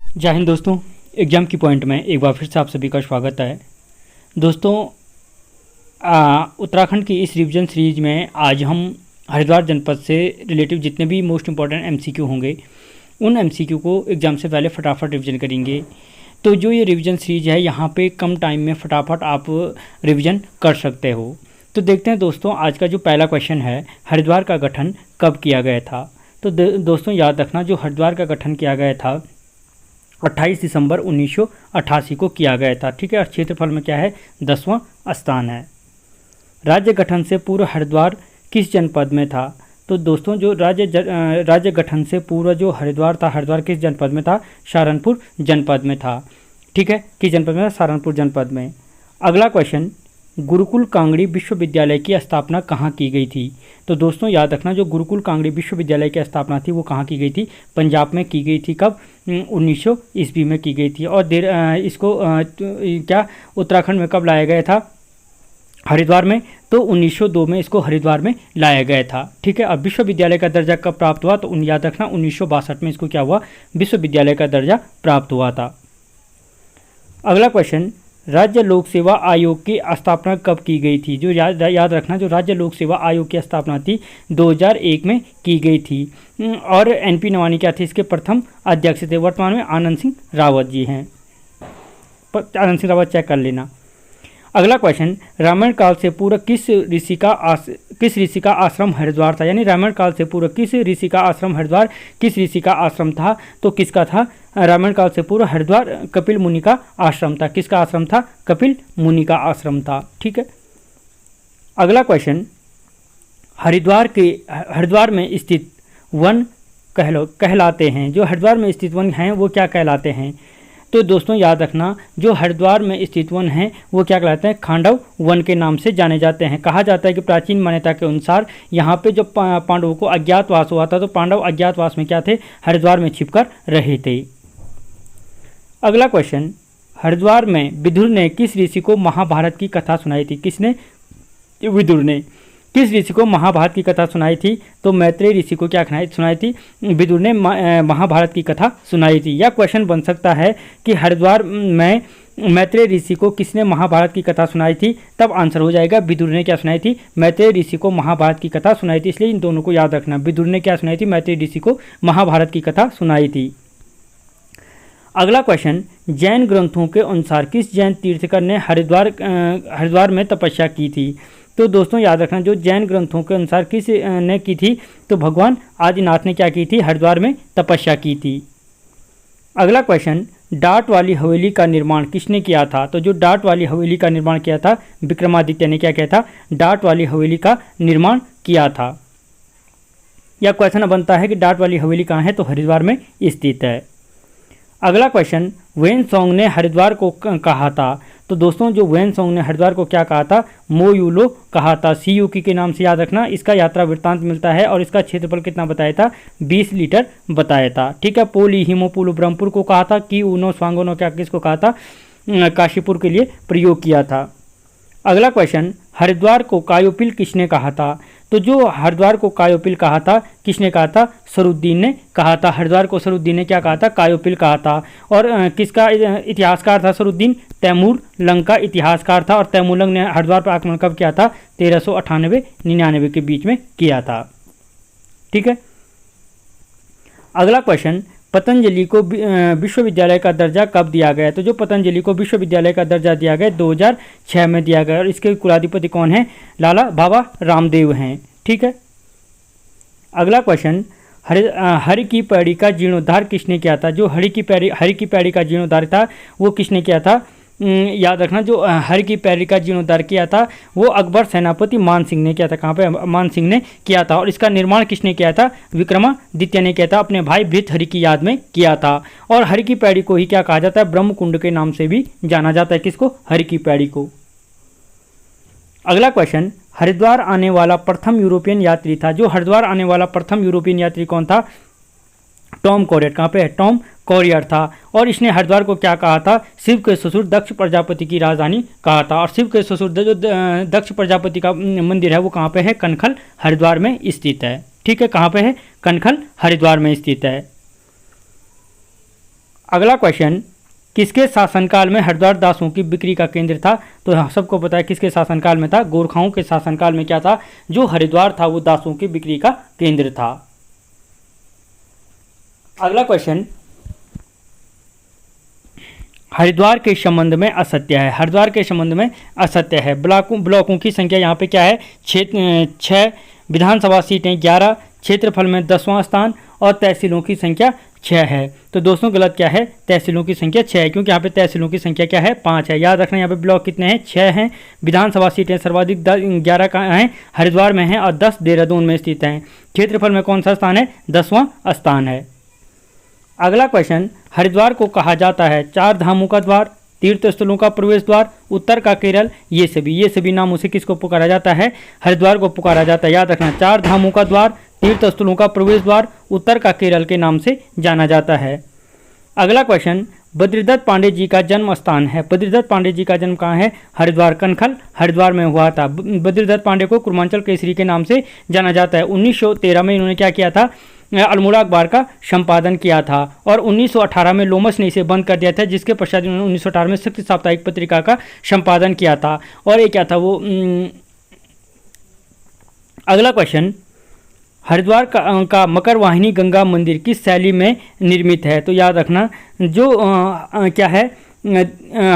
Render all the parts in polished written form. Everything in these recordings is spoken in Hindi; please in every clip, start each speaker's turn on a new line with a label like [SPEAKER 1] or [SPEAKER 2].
[SPEAKER 1] जय हिंद दोस्तों। एग्जाम की पॉइंट में एक बार फिर से आप सभी का स्वागत है। दोस्तों, उत्तराखंड की इस रिवीजन सीरीज में आज हम हरिद्वार जनपद से रिलेटिव जितने भी मोस्ट इंपॉर्टेंट एमसीक्यू होंगे उन एमसीक्यू को एग्ज़ाम से पहले फटाफट रिवीजन करेंगे। तो जो ये रिवीजन सीरीज है यहाँ पे कम टाइम में फटाफट आप रिवीजन कर सकते हो। तो देखते हैं दोस्तों, आज का जो पहला क्वेश्चन है, हरिद्वार का गठन कब किया गया था। तो दोस्तों याद रखना, जो हरिद्वार का गठन किया गया था 28 दिसंबर 1988 को किया गया था। ठीक है, और क्षेत्रफल में क्या है, 10वां स्थान है। राज्य गठन से पूर्व हरिद्वार किस जनपद में था। तो दोस्तों, जो राज्य गठन से पूर्व जो हरिद्वार था, हरिद्वार किस जनपद में था, सहारनपुर जनपद में था। ठीक है, किस जनपद में था, सहारनपुर जनपद में। अगला क्वेश्चन, गुरुकुल कांगड़ी विश्वविद्यालय की स्थापना कहाँ की गई थी। तो दोस्तों याद रखना, जो गुरुकुल कांगड़ी विश्वविद्यालय की स्थापना थी वो कहाँ की गई थी, पंजाब में की गई थी। कब, 1900 ईस्वी में की गई थी। और इसको क्या उत्तराखंड में कब लाया गया था, हरिद्वार में। तो 1902 में इसको हरिद्वार में लाया गया था। ठीक है, अब विश्वविद्यालय का दर्जा कब प्राप्त हुआ, तो याद रखना 1962 में इसको क्या हुआ, विश्वविद्यालय का दर्जा प्राप्त हुआ था। अगला क्वेश्चन, राज्य लोक सेवा आयोग की स्थापना कब की गई थी। जो याद रखना, जो राज्य लोक सेवा आयोग की स्थापना थी 2001 में की गई थी। और एनपी नवानी क्या थे, इसके प्रथम अध्यक्ष थे। वर्तमान में आनंद सिंह रावत जी हैं। आनंद सिंह रावत चेक कर लेना। अगला क्वेश्चन, रामायण काल से पूर्व किस ऋषि का आश्रम हरिद्वार था। यानी रामायण काल से पूर्व किस ऋषि का आश्रम हरिद्वार, किस ऋषि का आश्रम था। तो किसका था, रामायण काल से पूर्व हरिद्वार कपिल मुनि का आश्रम था। किसका आश्रम था, कपिल मुनि का आश्रम था। ठीक है। अगला क्वेश्चन, हरिद्वार में स्थित वन कहलाते हैं। जो हरिद्वार में स्थित वन हैं वो क्या कहलाते हैं। तो दोस्तों याद रखना, जो हरिद्वार में स्थित वन हैं वो क्या कहलाते हैं, खांडव वन के नाम से जाने जाते हैं। कहा जाता है कि प्राचीन मान्यता के अनुसार यहाँ पे जब पांडवों को अज्ञातवास हुआ था तो पांडव अज्ञातवास में क्या थे, हरिद्वार में छिपकर रहे थे। अगला क्वेश्चन, हरिद्वार में विदुर ने किस ऋषि को महाभारत की कथा सुनाई थी। किसने, विदुर ने किस ऋषि को महाभारत की कथा सुनाई थी। तो मैत्रेय ऋषि को क्या सुनाई थी, विदुर ने महाभारत की कथा सुनाई थी। यह क्वेश्चन बन सकता है कि हरिद्वार में मैत्रेय ऋषि को किसने महाभारत की कथा सुनाई थी। तब आंसर हो जाएगा विदुर ने क्या सुनाई थी, मैत्रेय ऋषि को महाभारत की कथा सुनाई थी। इसलिए इन दोनों को याद रखना, विदुर ने क्या सुनाई थी, मैत्रेय ऋषि को महाभारत की कथा सुनाई थी। अगला क्वेश्चन, जैन ग्रंथों के अनुसार किस जैन तीर्थकर ने हरिद्वार में तपस्या की थी। तो दोस्तों याद रखना, जो जैन ग्रंथों के अनुसार किस ने की थी, तो भगवान आदिनाथ ने क्या की थी, हरिद्वार में तपस्या की थी। अगला क्वेश्चन, डाट वाली हवेली का निर्माण किसने किया था। तो जो डाट वाली हवेली का निर्माण किया था, विक्रमादित्य ने क्या किया था, डाट वाली हवेली का निर्माण किया था। यह क्वेश्चन बनता है कि डाट वाली हवेली कहाँ है, तो हरिद्वार में स्थित है। अगला क्वेश्चन, वेनसोंग ने हरिद्वार को कहा था। तो दोस्तों, जो वेनसोंग ने हरिद्वार को क्या कहा था, मोयुलो कहा था। सीयूकी के नाम से याद रखना। इसका यात्रा वृत्तांत मिलता है और इसका क्षेत्रफल कितना बताया था, 20 लीटर बताया था। ठीक है, पोली हिमोपुलु ब्रह्मपुर को कहा था। की ऊनो स्वांगोनो क्या किसको कहा था, काशीपुर के लिए प्रयोग किया था। अगला क्वेश्चन, हरिद्वार को कायोपिल किसने कहा था। तो जो हरिद्वार को कायोपिल कहा था, किसने कहा था, सरुद्दीन ने कहा था। हरिद्वार को सरुद्दीन ने क्या कहा था, कायोपिल कहा था। और किसका इतिहासकार था सरुद्दीन, तैमूर लंग का इतिहासकार था। और तैमूर लंग ने हरिद्वार पर आक्रमण कब किया था, 1398-99 के बीच में किया था। ठीक है। अगला क्वेश्चन, पतंजलि को विश्वविद्यालय का दर्जा कब दिया गया। तो जो पतंजलि को विश्वविद्यालय का दर्जा दिया गया 2006 में दिया गया। और इसके कुलाधिपति कौन है, लाला बाबा रामदेव हैं। ठीक है। अगला क्वेश्चन, हरि की पैड़ी का जीर्णोद्धार किसने किया था। जो हरि की पैड़ी का जीर्णोद्धार था वो किसने किया था, याद रखना, जो हरि की पैड़ी का जीर्णोद्धार किया था वो अकबर सेनापति मान सिंह ने किया था। कहाँ पे, मान सिंह ने किया था। और इसका निर्माण किसने किया था, विक्रमादित्य ने किया था, अपने भाई भृतहरि की याद में किया था। और हरि की पैड़ी को ही क्या कहा जाता है, ब्रह्मकुंड के नाम से भी जाना जाता है। किसको, हरि की पैड़ी को। अगला क्वेश्चन, हरिद्वार आने वाला प्रथम यूरोपियन यात्री था। जो हरिद्वार आने वाला प्रथम यूरोपियन यात्री कौन था, टॉम कॉरियर। कहाँ पे है, टॉम कॉरियर था। और इसने हरिद्वार को क्या कहा था, शिव के ससुर दक्ष प्रजापति की राजधानी कहा था। और शिव के ससुर जो दक्ष प्रजापति का मंदिर है वो कहाँ पे है, कनखल हरिद्वार में स्थित है। ठीक है, कहाँ पे है, कनखल हरिद्वार में स्थित है। अगला क्वेश्चन, किसके शासनकाल में हरिद्वार दासों की बिक्री का केंद्र था? तो हाँ, सबको पता है किसके शासनकाल में था। गोरखाओं के शासनकाल में क्या था? जो हरिद्वार था वो दासों की बिक्री का केंद्र था। अगला क्वेश्चन, हरिद्वार के संबंध में असत्य है। हरिद्वार के संबंध में असत्य है। ब्लॉकों की संख्या यहाँ पे क्या है? 6, विधानसभा सीटें 11, क्षेत्रफल में 10वां स्थान और तहसीलों की संख्या 6 है। तो दोस्तों गलत क्या है? तहसीलों की संख्या 6 है, क्योंकि यहाँ पे तहसीलों की संख्या क्या है? 5 है। याद रखना, यहाँ पे ब्लॉक कितने हैं? 6 हैं। विधानसभा सीटें सर्वाधिक 11 कहाँ हैं? हरिद्वार में हैं और 10 देहरादून में स्थित हैं। क्षेत्रफल में कौन सा स्थान है? 10वां स्थान है। अगला क्वेश्चन, हरिद्वार को कहा जाता है 4 धामों का द्वार, तीर्थ स्थलों का प्रवेश द्वार, उत्तर का केरल, ये सभी नामों से किसको पुकारा जाता है? हरिद्वार को पुकारा जाता है। याद रखना, 4 धामों का द्वार, तीर्थ स्थलों का प्रवेश द्वार, उत्तर का केरल के नाम से जाना जाता है। अगला क्वेश्चन, बद्रीदत्त पांडे जी का जन्म स्थान है। बद्रीदत्त पांडे जी का जन्म कहाँ है? हरिद्वार, कनखल हरिद्वार में हुआ था। बद्रीदत्त पांडे को कुर्मांचल केसरी के नाम से जाना जाता है। 1913 में इन्होंने क्या किया था? अल्मोड़ा अखबार का संपादन किया था और 1918 में लोमस ने इसे बंद कर दिया था, जिसके पश्चात उन्होंने 1918 में शक्ति साप्ताहिक पत्रिका का संपादन किया था। और ये क्या था वो? अगला क्वेश्चन, हरिद्वार का मकर वाहिनी गंगा मंदिर किस शैली में निर्मित है? तो याद रखना, जो क्या है,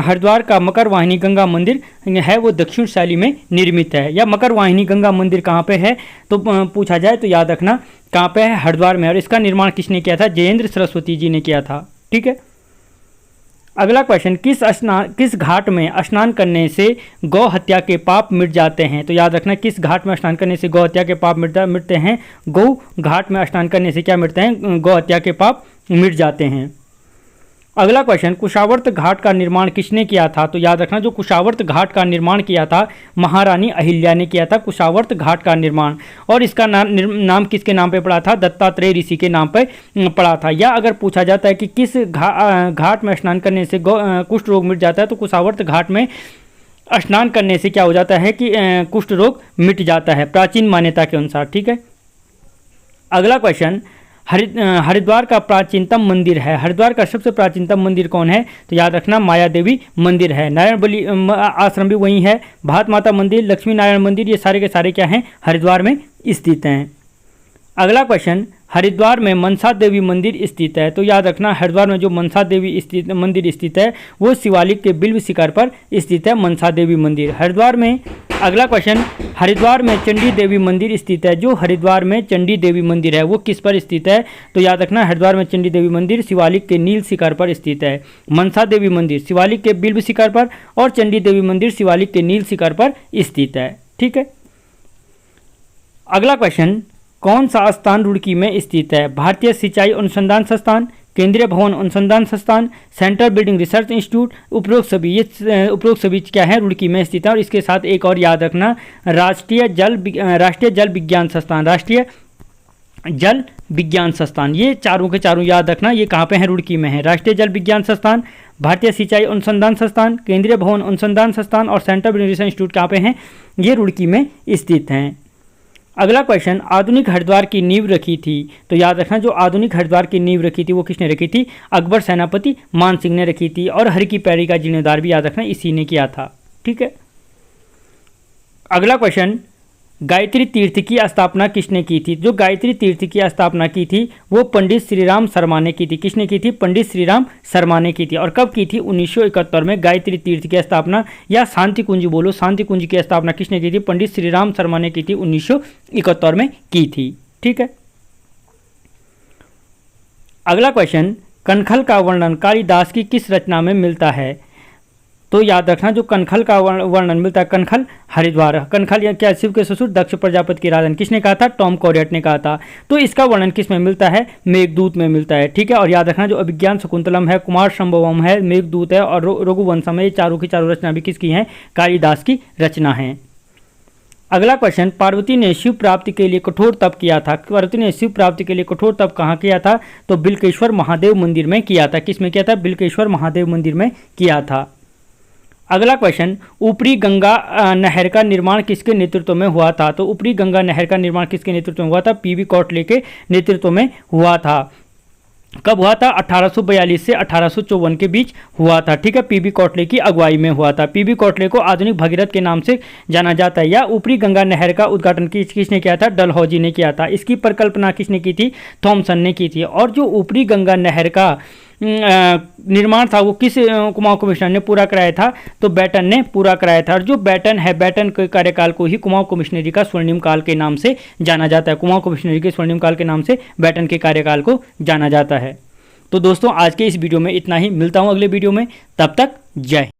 [SPEAKER 1] हरिद्वार का मकर वाहिनी गंगा मंदिर है वो दक्षिण शैली में निर्मित है। या मकर वाहिनी गंगा मंदिर कहाँ पे है तो पूछा जाए तो याद रखना कहाँ पे है? हरिद्वार में। और इसका निर्माण किसने किया था? जयेंद्र सरस्वती जी ने किया था। ठीक है। अगला क्वेश्चन, किस घाट में स्नान करने से गौ हत्या के पाप मिट जाते हैं? तो याद रखना, किस घाट में स्नान करने से गौ हत्या के पाप मिटते हैं? गौ घाट में स्नान करने से क्या मिटते हैं? गौ हत्या के पाप मिट जाते हैं। अगला क्वेश्चन, कुशावर्त घाट का निर्माण किसने किया था? तो याद रखना, जो कुशावर्त घाट का निर्माण किया था महारानी अहिल्या ने किया था कुशावर्त घाट का निर्माण। और इसका नाम किसके नाम पे पड़ा था? दत्तात्रेय ऋषि के नाम पे पड़ा था। या अगर पूछा जाता है कि किस घाट में स्नान करने से कुष्ठ रोग मिट जाता है, तो कुशावर्त घाट में स्नान करने से क्या हो जाता है कि कुष्ठ रोग मिट जाता है, प्राचीन मान्यता के अनुसार। ठीक है। अगला क्वेश्चन, हरिद्वार का प्राचीनतम मंदिर है। हरिद्वार का सबसे प्राचीनतम मंदिर कौन है? तो याद रखना, माया देवी मंदिर है। नारायण बलि आश्रम भी वहीं है। भारत माता मंदिर, लक्ष्मी नारायण मंदिर, ये सारे के सारे क्या हैं? हरिद्वार में स्थित हैं। अगला क्वेश्चन, हरिद्वार में मनसा देवी मंदिर स्थित है। तो याद रखना, हरिद्वार में जो मनसा देवी मंदिर स्थित है वो शिवालिक के बिल्व शिखर पर स्थित है, मनसा देवी मंदिर हरिद्वार में। अगला क्वेश्चन, हरिद्वार में चंडी देवी मंदिर स्थित है। जो हरिद्वार में चंडी देवी मंदिर है वो किस पर स्थित है? तो याद रखना, हरिद्वार में चंडी देवी मंदिर शिवालिक के नील शिखर पर स्थित है। मनसा देवी मंदिर शिवालिक के बिल्व शिखर पर और चंडी देवी मंदिर शिवालिक के नील शिखर पर स्थित है। ठीक है। अगला क्वेश्चन, कौन सा स्थान रुड़की में स्थित है? भारतीय सिंचाई अनुसंधान संस्थान, केंद्रीय भवन अनुसंधान संस्थान, सेंट्रल बिल्डिंग रिसर्च इंस्टीट्यूट, उपरोक्त सभी क्या है? रुड़की में स्थित है। और इसके साथ एक और याद रखना, राष्ट्रीय जल विज्ञान संस्थान, राष्ट्रीय जल विज्ञान संस्थान, ये चारों के चारों याद रखना, ये कहाँ पे है? रुड़की में है। राष्ट्रीय जल विज्ञान संस्थान, भारतीय सिंचाई अनुसंधान संस्थान, केंद्रीय भवन अनुसंधान संस्थान और सेंट्रल बिल्डिंग रिसर्च इंस्टीट्यूट कहाँ पे हैं? ये रुड़की में स्थित हैं। अगला क्वेश्चन, आधुनिक हरिद्वार की नींव रखी थी। तो याद रखना, जो आधुनिक हरिद्वार की नींव रखी थी वो किसने रखी थी? अकबर सेनापति मान सिंह ने रखी थी। और हर की पैड़ी का जीर्णोद्धार भी याद रखना इसी ने किया था। ठीक है। अगला क्वेश्चन, गायत्री तीर्थ की स्थापना किसने की थी? जो गायत्री तीर्थ की स्थापना की थी वो पंडित श्रीराम शर्मा ने की थी। किसने की थी? पंडित श्रीराम शर्मा ने की थी। और कब की थी? 1971 में गायत्री तीर्थ की स्थापना, या शांति कुंज बोलो, शांति कुंज की स्थापना किसने की थी? पंडित श्रीराम शर्मा ने की थी, 1971 में की थी। ठीक है। अगला क्वेश्चन, कनखल का वर्णन कालिदास की किस रचना में मिलता है? तो याद रखना, जो कनखल का वर्णन मिलता है, कनखल हरिद्वार, कनखल या क्या शिव के ससुर दक्ष प्रजापति की राजन, किसने कहा था? टॉम कॉरियट ने कहा था। तो इसका वर्णन किस में मिलता है? मेघदूत में मिलता है। ठीक है। और याद रखना, जो अभिज्ञान शकुंतलम है, कुमार संभवम है, मेघदूत है और रघुवंशम है, ये चारों की चारों रचना भी किसकी हैं? कालिदास की रचना है। अगला क्वेश्चन, पार्वती ने शिव प्राप्ति के लिए कठोर तप किया था। पार्वती ने शिव प्राप्ति के लिए कठोर तप कहाँ किया था? तो बिल्केश्वर महादेव मंदिर में किया था। किस में किया था? बिल्केश्वर महादेव मंदिर में किया था। अगला क्वेश्चन, ऊपरी गंगा नहर का निर्माण किसके नेतृत्व में हुआ था? तो ऊपरी गंगा नहर का निर्माण किसके नेतृत्व में हुआ था? पीवी कोटले के नेतृत्व में हुआ था। कब हुआ था? 1842 से 1854 के बीच हुआ था। ठीक है, पीबी कोटले की अगुवाई में हुआ था। पीबी कोटले को आधुनिक भगीरथ के नाम से जाना जाता है। या ऊपरी गंगा नहर का उद्घाटन किसने किया था? डलहौजी ने किया था। इसकी परिकल्पना किसने की थी? थॉमसन ने की थी। और जो ऊपरी गंगा नहर का निर्माण था वो किस कुमाऊं कमिश्नर ने पूरा कराया था? तो बेटन ने पूरा कराया था। और जो बेटन है, बेटन के कार्यकाल को ही कुमाऊं कमिश्नरी का स्वर्णिम काल के नाम से जाना जाता है। कुमाऊं कमिश्नरी के स्वर्णिम काल के नाम से बेटन के कार्यकाल को जाना जाता है। तो दोस्तों आज के इस वीडियो में इतना ही। मिलता हूं अगले वीडियो में, तब तक जय।